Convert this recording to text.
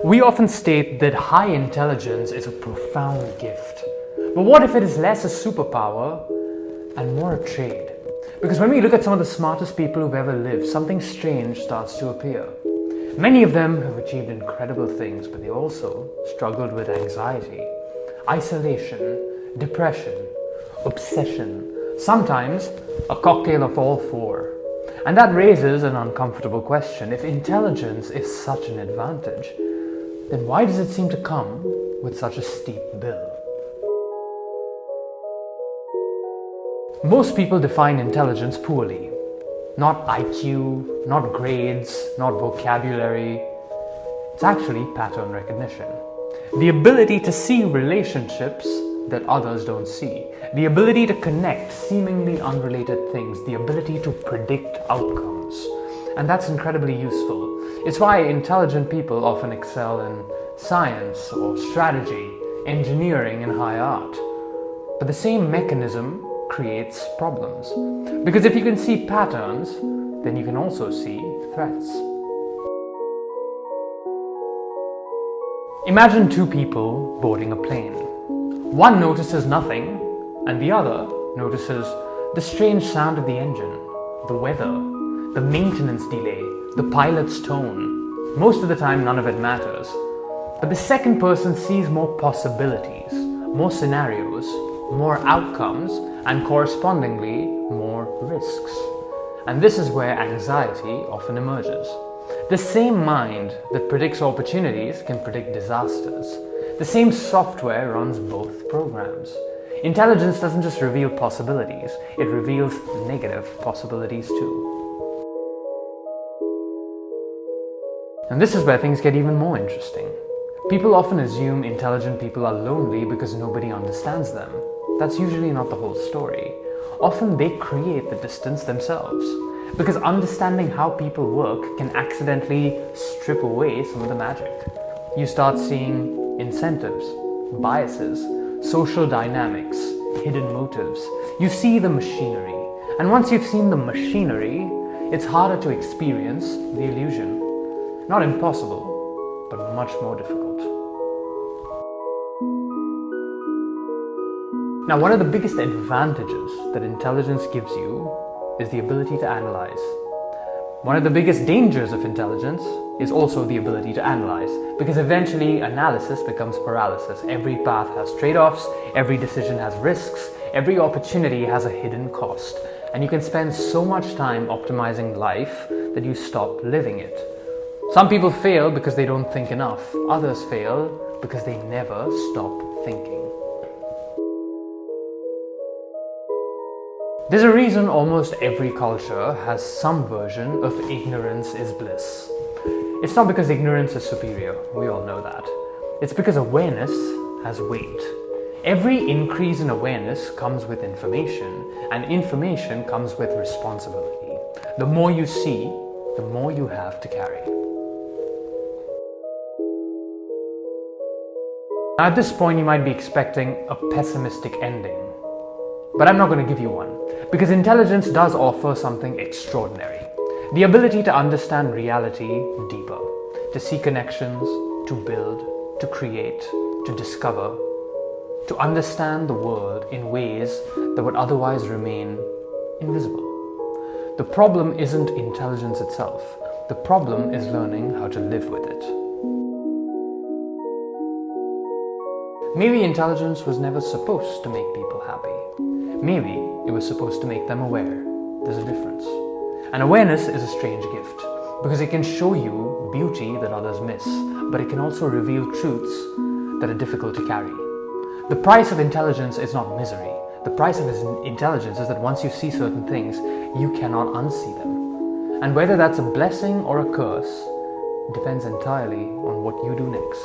We often state that high intelligence is a profound gift. But what if it is less a superpower and more a trade? Because when we look at some of the smartest people who've ever lived, something strange starts to appear. Many of them have achieved incredible things, but they also struggled with anxiety, isolation, depression, obsession, sometimes a cocktail of all four. And that raises an uncomfortable question. If intelligence is such an advantage, then why does it seem to come with such a steep bill? Most people define intelligence poorly. Not IQ, not grades, not vocabulary. It's actually pattern recognition. The ability to see relationships that others don't see. The ability to connect seemingly unrelated things. The ability to predict outcomes. And that's incredibly useful. It's why intelligent people often excel in science or strategy, engineering, and high art. But the same mechanism creates problems. Because if you can see patterns, then you can also see threats. Imagine two people boarding a plane. One notices nothing, and the other notices the strange sound of the engine, the weather, the maintenance delay, the pilot's tone. Most of the time, none of it matters. But the second person sees more possibilities, more scenarios, more outcomes, and correspondingly more risks. And this is where anxiety often emerges. The same mind that predicts opportunities can predict disasters. The same software runs both programs. Intelligence doesn't just reveal possibilities, it reveals negative possibilities too. And this is where things get even more interesting. People often assume intelligent people are lonely because nobody understands them. That's usually not the whole story. Often they create the distance themselves. Because understanding how people work can accidentally strip away some of the magic. You start seeing incentives, biases, social dynamics, hidden motives. You see the machinery. And once you've seen the machinery, it's harder to experience the illusion. Not impossible, but much more difficult. Now, one of the biggest advantages that intelligence gives you is the ability to analyze. One of the biggest dangers of intelligence is also the ability to analyze, because eventually analysis becomes paralysis. Every path has trade-offs, every decision has risks, every opportunity has a hidden cost, and you can spend so much time optimizing life that you stop living it. Some people fail because they don't think enough. Others fail because they never stop thinking. There's a reason almost every culture has some version of ignorance is bliss. It's not because ignorance is superior, we all know that. It's because awareness has weight. Every increase in awareness comes with information, and information comes with responsibility. The more you see, the more you have to carry. Now, at this point, you might be expecting a pessimistic ending. But I'm not going to give you one, because intelligence does offer something extraordinary. The ability to understand reality deeper, to see connections, to build, to create, to discover, to understand the world in ways that would otherwise remain invisible. The problem isn't intelligence itself. The problem is learning how to live with it. Maybe intelligence was never supposed to make people happy. Maybe it was supposed to make them aware. There's a difference. And awareness is a strange gift, because it can show you beauty that others miss, but it can also reveal truths that are difficult to carry. The price of intelligence is not misery. The price of intelligence is that once you see certain things, you cannot unsee them. And whether that's a blessing or a curse depends entirely on what you do next.